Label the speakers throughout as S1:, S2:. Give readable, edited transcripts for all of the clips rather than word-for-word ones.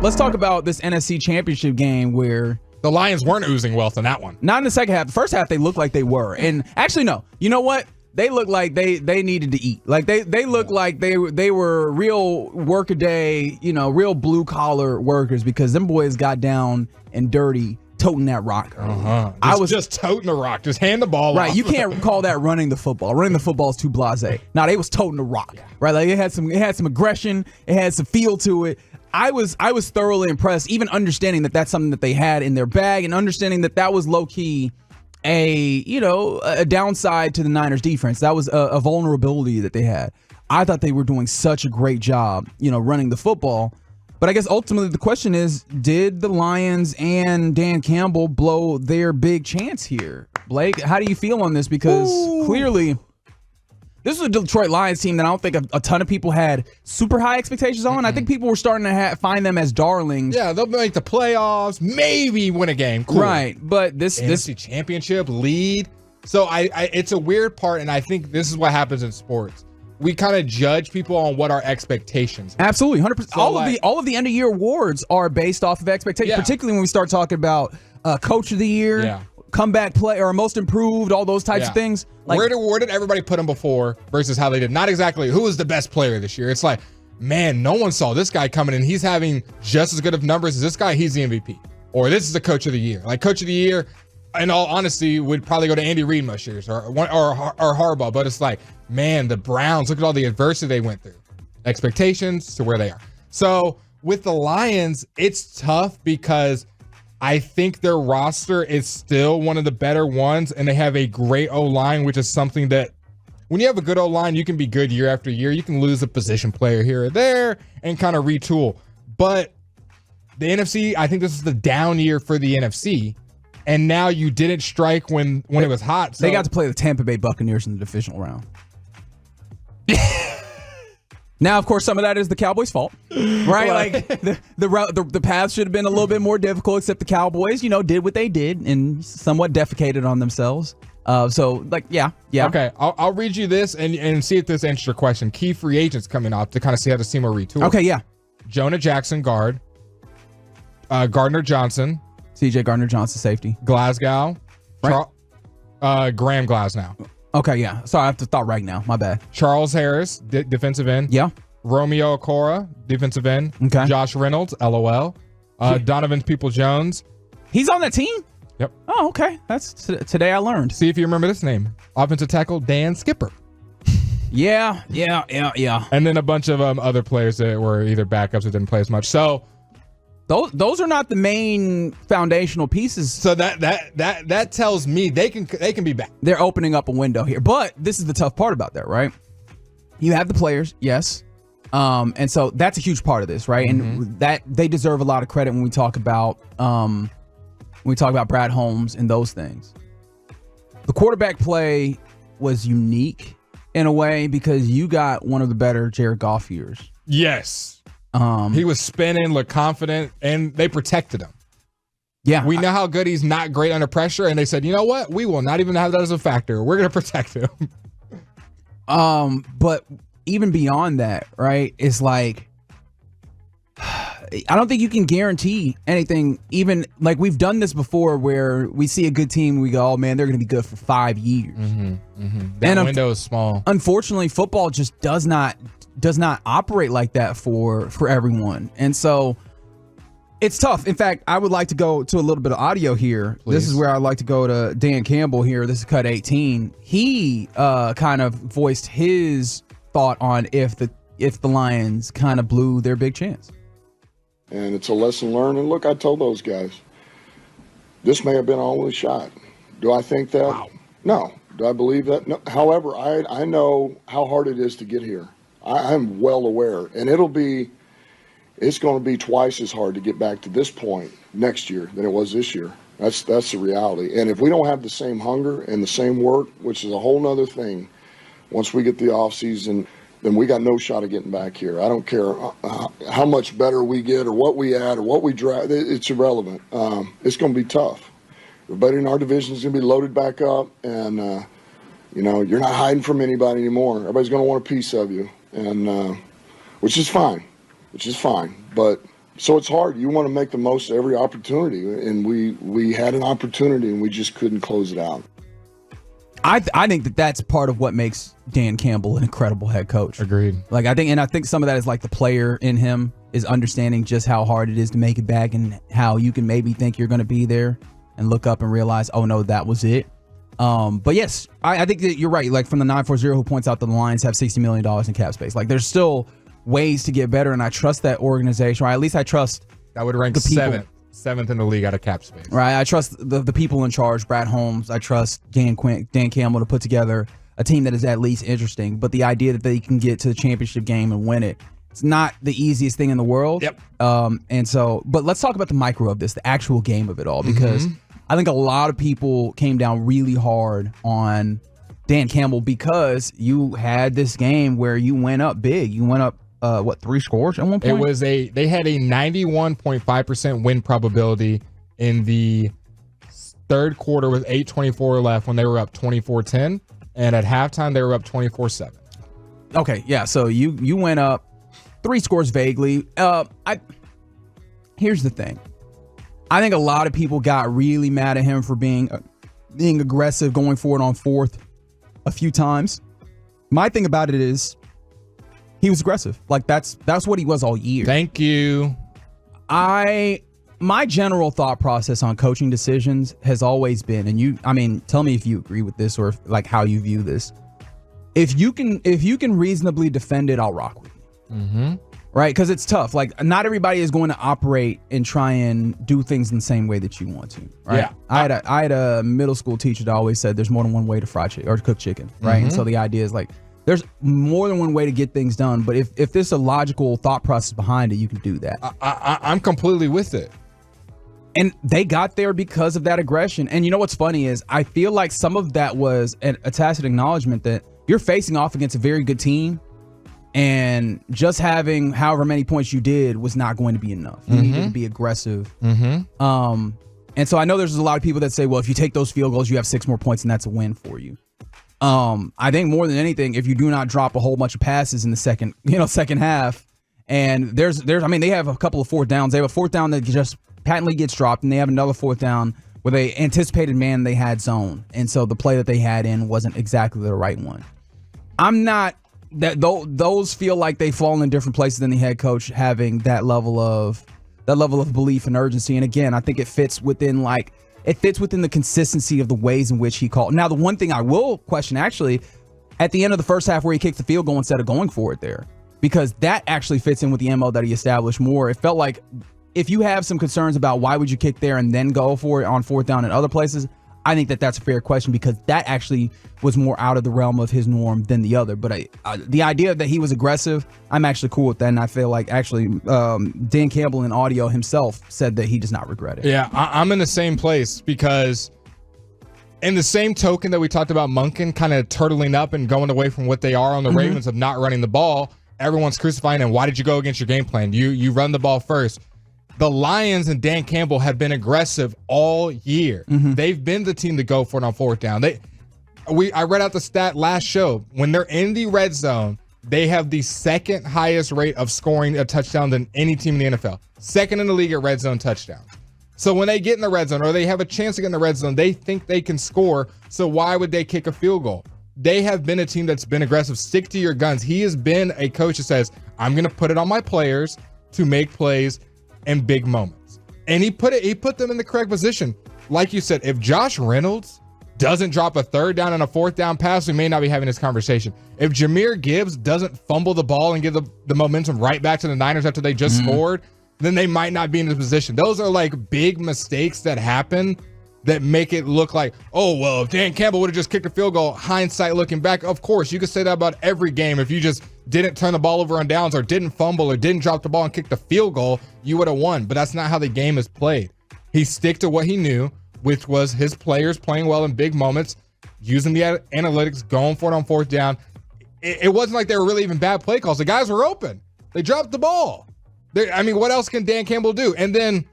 S1: let's talk about this NFC Championship game where
S2: the Lions weren't oozing wealth in that one.
S1: Not in the second half. The first half, they looked like they were. And actually, no. You know what? They looked like they needed to eat. Like they looked like they were real workaday, real blue collar workers, because them boys got down and dirty toting that rock.
S2: I was just toting the rock. Just hand the ball
S1: right.
S2: off.
S1: You can't call that running the football. Running the football is too blasé. Now they was toting the rock. Right. Like it had some aggression. It had some feel to it. I was thoroughly impressed, even understanding that that's something that they had in their bag, and understanding that was low key a downside to the Niners defense. That was a vulnerability that they had. I thought they were doing such a great job, running the football. But I guess ultimately the question is, did the Lions and Dan Campbell blow their big chance here? Blake, how do you feel on this? Because clearly this was a Detroit Lions team that I don't think a ton of people had super high expectations on. I think people were starting to find them as darlings.
S2: Yeah, they'll make the playoffs, maybe win a game. Cool.
S1: Right, but this
S2: NFC Championship lead. So it's a weird part, and I think this is what happens in sports. We kind of judge people on what our expectations are.
S1: Absolutely, 100%. So all of the end of year awards are based off of expectations, particularly when we start talking about Coach of the Year, comeback play, or most improved, all those types of things. Like,
S2: where did everybody put him before versus how they did? Not exactly who was the best player this year. It's like, man, no one saw this guy coming in. He's having just as good of numbers as this guy. He's the MVP. Or this is the Coach of the Year. Like, Coach of the Year, in all honesty, would probably go to Andy Reid most years or Harbaugh. But it's like, man, the Browns, look at all the adversity they went through. Expectations to where they are. So with the Lions, it's tough because I think their roster is still one of the better ones, and they have a great O-line, which is something that when you have a good O-line, you can be good year after year. You can lose a position player here or there and kind of retool. But the NFC, I think this is the down year for the NFC, and now you didn't strike when it was hot. So
S1: they got to play the Tampa Bay Buccaneers in the divisional round. Now, of course, some of that is the Cowboys' fault, right? Like the path should have been a little bit more difficult, except the Cowboys, did what they did and somewhat defecated on themselves. Yeah.
S2: Okay, I'll read you this and see if this answers your question. Key free agents coming off to kind of see how the team will retool.
S1: Okay, yeah.
S2: Jonah Jackson, guard. Gardner Johnson.
S1: C.J. Gardner-Johnson, safety.
S2: Glasgow.
S1: Right.
S2: Graham Glasgow.
S1: Okay, yeah. Sorry, I have to thought right now. My bad.
S2: Charles Harris, defensive end.
S1: Yeah.
S2: Romeo Okora, defensive end.
S1: Okay.
S2: Josh Reynolds, LOL. Donovan Peoples-Jones.
S1: He's on that team?
S2: Yep.
S1: Oh, okay. That's today I learned.
S2: See if you remember this name. Offensive tackle, Dan Skipper.
S1: Yeah.
S2: And then a bunch of other players that were either backups or didn't play as much. So
S1: those are not the main foundational pieces.
S2: So that tells me they can be back.
S1: They're opening up a window here. But this is the tough part about that, right? You have the players, yes. And so that's a huge part of this, right? And that they deserve a lot of credit when we talk about Brad Holmes and those things. The quarterback play was unique in a way because you got one of the better Jared Goff years.
S2: Yes. He was spinning, looked confident, and they protected him.
S1: Yeah.
S2: We know how good he's not great under pressure, and they said, you know what? We will not even have that as a factor. We're going to protect him.
S1: But even beyond that, right, it's like, I don't think you can guarantee anything. Even like we've done this before where we see a good team, we go, oh man, they're going to be good for 5 years.
S2: That window is small.
S1: Unfortunately, football just does not operate like that for everyone. And so it's tough. In fact, I would like to go to a little bit of audio here. Please. This is where I'd like to go to Dan Campbell here. This is cut 18. He kind of voiced his thought on if the Lions kind of blew their big chance.
S3: And it's a lesson learned. And look, I told those guys, this may have been our only shot. Do I think that?
S2: Wow.
S3: No. Do I believe that? No. However, I know how hard it is to get here. I'm well aware. And it's going to be twice as hard to get back to this point next year than it was this year. That's the reality. And if we don't have the same hunger and the same work, which is a whole nother thing, once we get the offseason, then we got no shot of getting back here. I don't care how much better we get or what we add or what we draft. It's irrelevant. It's going to be tough. Everybody in our division is going to be loaded back up, and, you're not hiding from anybody anymore. Everybody's going to want a piece of you, and which is fine. But So it's hard. You want to make the most of every opportunity, and we had an opportunity, and we just couldn't close it out.
S1: I think that's part of what makes Dan Campbell an incredible head coach.
S2: Agreed.
S1: Like I think some of that is like the player in him is understanding just how hard it is to make it back and how you can maybe think you're going to be there and look up and realize, oh no, that was it. But yes, I think that you're right. Like from the 940 who points out that the Lions have $60 million in cap space. Like there's still ways to get better, and I trust that organization, or at least I trust
S2: that would rank seventh in the league out of cap space.
S1: Right, I trust the people in charge, Brad Holmes. I trust Dan Campbell to put together a team that is at least interesting. But the idea that they can get to the championship game and win it, it's not the easiest thing in the world.
S2: Yep.
S1: But let's talk about the micro of this, the actual game of it all, because I think a lot of people came down really hard on Dan Campbell because you had this game where you went up big. You went up 3 scores at one point?
S2: They had a 91.5% win probability in the third quarter with 8:24 left when they were up 24-10, and at halftime they were up 24-7.
S1: Okay, yeah, so you went up 3 scores vaguely. Here's the thing. I think a lot of people got really mad at him for being aggressive going forward on fourth a few times. My thing about it is he was aggressive. Like that's what he was all year.
S2: Thank you.
S1: My general thought process on coaching decisions has always been, and tell me if you agree with this or like how you view this. If you can reasonably defend it, I'll rock with you.
S2: Mm-hmm.
S1: Right? Because it's tough. Like not everybody is going to operate and try and do things in the same way that you want to. Right?
S2: Yeah.
S1: I had a middle school teacher that always said there's more than one way to fry chicken or to cook chicken. Right? And so the idea is like, there's more than one way to get things done, but if there's a logical thought process behind it, you can do that.
S2: I'm completely with it.
S1: And they got there because of that aggression. And you know what's funny is I feel like some of that was a tacit acknowledgement that you're facing off against a very good team, and just having however many points you did was not going to be enough. You needed to be aggressive. And so I know there's a lot of people that say, well, if you take those field goals, you have 6 more points, and that's a win for you. I think more than anything, if you do not drop a whole bunch of passes in the second half, and they have a couple of fourth downs. They have a fourth down that just patently gets dropped, and they have another fourth down where they anticipated man they had zone, and so the play that they had in wasn't exactly the right one. I'm not that those feel like they fall in different places than the head coach having that level of belief and urgency. And again, I think it fits within the consistency of the ways in which he called. Now, the one thing I will question, actually, at the end of the first half where he kicked the field goal instead of going for it there, because that actually fits in with the MO that he established more. It felt like if you have some concerns about why would you kick there and then go for it on fourth down in other places, I think that's a fair question because that actually was more out of the realm of his norm than the other. But the idea that he was aggressive, I'm actually cool with that. And I feel like actually Dan Campbell in audio himself said that he does not regret it.
S2: Yeah, I'm in the same place because in the same token that we talked about Monken kind of turtling up and going away from what they are on the Ravens of not running the ball, everyone's crucifying him. Why did you go against your game plan? You run the ball first. The Lions and Dan Campbell have been aggressive all year. They've been the team to go for it on fourth down. I read out the stat last show. When they're in the red zone, they have the second highest rate of scoring a touchdown than any team in the NFL. Second in the league at red zone touchdowns. So when they get in the red zone or they have a chance to get in the red zone, they think they can score. So why would they kick a field goal? They have been a team that's been aggressive. Stick to your guns. He has been a coach that says, I'm going to put it on my players to make plays in big moments. And he put them in the correct position. Like you said, if Josh Reynolds doesn't drop a third down and a fourth down pass, we may not be having this conversation. If Jahmyr Gibbs doesn't fumble the ball and give the momentum right back to the Niners after they just scored, then they might not be in this position. Those are like big mistakes that happen that make it look like, oh, well, if Dan Campbell would have just kicked a field goal, hindsight looking back, of course, you could say that about every game. If you just didn't turn the ball over on downs or didn't fumble or didn't drop the ball and kick the field goal, you would have won. But that's not how the game is played. He stick to what he knew, which was his players playing well in big moments, using the analytics, going for it on fourth down. It wasn't like they were really even bad play calls. The guys were open. They dropped the ball. What else can Dan Campbell do? And then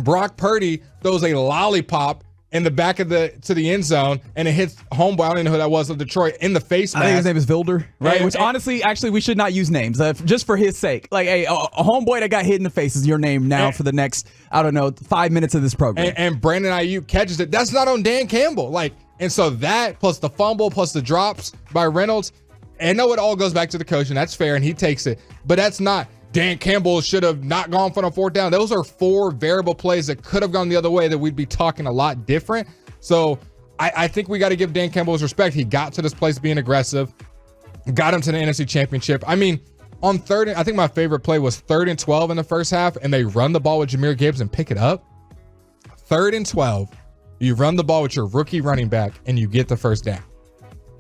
S2: Brock Purdy throws a lollipop in the back of to the end zone, and it hits homeboy. I don't even know who that was of Detroit in the face mask.
S1: I think his name is Vilder, right?
S2: And-
S1: Which honestly, actually, we should not use names just for his sake. Like, hey, a homeboy that got hit in the face is your name now for the next, I don't know, 5 minutes of this program.
S2: And Brandon Ayuk catches it. That's not on Dan Campbell. Like, and so that plus the fumble plus the drops by Reynolds. And I know it all goes back to the coach, and that's fair, and he takes it. But that's not. Dan Campbell should have not gone for a fourth down. Those are 4 variable plays that could have gone the other way that we'd be talking a lot different. So I think we got to give Dan Campbell his respect. He got to this place being aggressive, got him to the NFC Championship. I mean, on third, I think my favorite play was 3rd and 12 in the first half, and they run the ball with Jahmyr Gibbs and pick it up. 3rd and 12, you run the ball with your rookie running back, and you get the first down.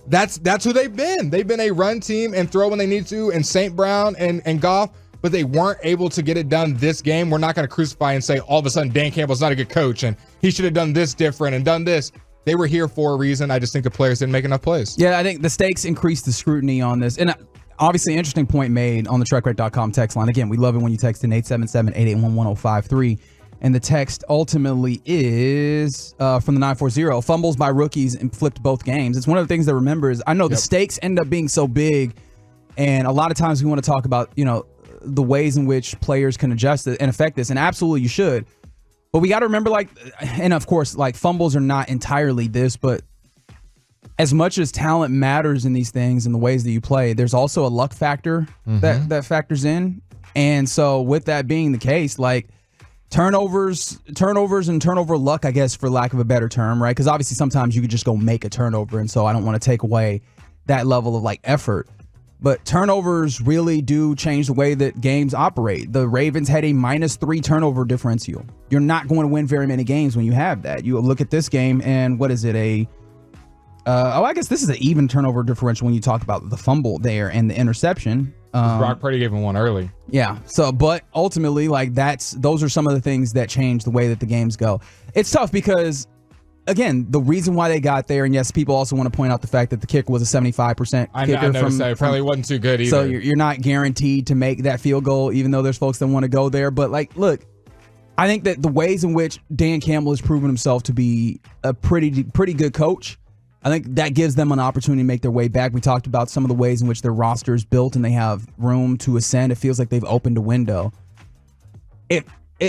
S2: That's who they've been. They've been a run team and throw when they need to, and St. Brown and Goff, but they weren't able to get it done this game. We're not going to crucify and say all of a sudden Dan Campbell's not a good coach and he should have done this different and done this. They were here for a reason. I just think the players didn't make enough plays.
S1: Yeah, I think the stakes increased the scrutiny on this. And obviously, interesting point made on the TruckRate.com text line. Again, we love it when you text in 877-881-1053. And the text ultimately is from the 940, fumbles by rookies and flipped both games. It's one of the things to remember is I know the stakes end up being so big. And a lot of times we want to talk about, the ways in which players can adjust it and affect this. And absolutely you should. But we got to remember, and of course, fumbles are not entirely this, but as much as talent matters in these things and the ways that you play, there's also a luck factor that factors in. And so with that being the case, turnovers and turnover luck, I guess, for lack of a better term, right? Because obviously sometimes you could just go make a turnover. And so I don't want to take away that level of effort. But turnovers really do change the way that games operate. The Ravens had a -3 turnover differential. You're not going to win very many games when you have that. You look at this game, and what is it? I guess this is an even turnover differential when you talk about the fumble there and the interception.
S2: Brock Purdy gave him one early.
S1: Yeah. So, but ultimately, those are some of the things that change the way that the games go. It's tough because, again, the reason why they got there, and yes, people also want to point out the fact that the kick was a 75% kicker.
S2: I noticed that. It probably wasn't too good either.
S1: So you're not guaranteed to make that field goal, even though there's folks that want to go there. But look, I think that the ways in which Dan Campbell has proven himself to be a pretty good coach, I think that gives them an opportunity to make their way back. We talked about some of the ways in which their roster is built and they have room to ascend. It feels like they've opened a window.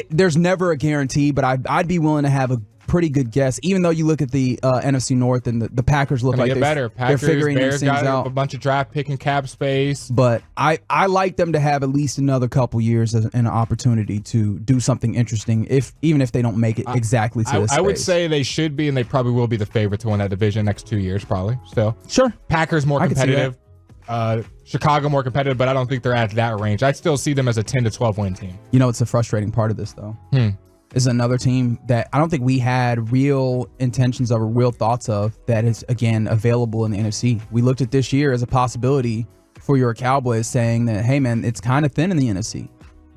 S1: There's never a guarantee, but I'd be willing to have a pretty good guess, even though you look at the NFC North and the Packers look like
S2: better.
S1: They're figuring
S2: Bears
S1: things
S2: got
S1: out.
S2: A bunch of draft pick and cap space.
S1: But I like them to have at least another couple years and an opportunity to do something interesting, even if they don't make it exactly to this
S2: I would
S1: phase.
S2: say they should be, and they probably will be the favorite to win that division next 2 years, probably. Still,
S1: Sure.
S2: Packers more
S1: I can see
S2: competitive. Chicago more competitive, but I don't think they're at that range. I still see them as a 10 to 12 win team.
S1: It's a frustrating part of this, though. Is another team that I don't think we had real intentions of or real thoughts of that is, again, available in the NFC. We looked at this year as a possibility for your Cowboys, saying that, hey, man, it's kind of thin in the NFC.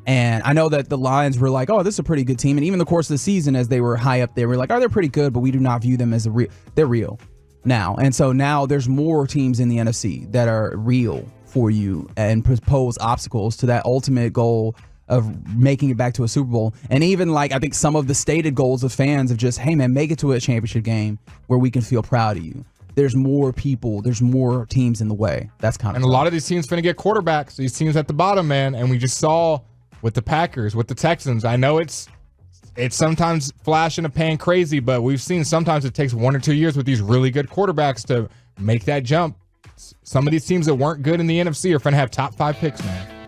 S1: And I know that the Lions were like, oh, this is a pretty good team. And even the course of the season, as they were high up there, we're like, oh, they're pretty good, but we do not view them as they're real now. And so now there's more teams in the NFC that are real for you and pose obstacles to that ultimate goal of making it back to a Super Bowl. And even I think some of the stated goals of fans of just, hey man, make it to a championship game where we can feel proud of you. There's more people, there's more teams in the way. That's kind of
S2: And a lot of these teams finna get quarterbacks. These teams at the bottom, man. And we just saw with the Packers, with the Texans. I know it's sometimes flash in a pan crazy, but we've seen sometimes it takes 1 or 2 years with these really good quarterbacks to make that jump. Some of these teams that weren't good in the NFC are finna have top 5 picks, man.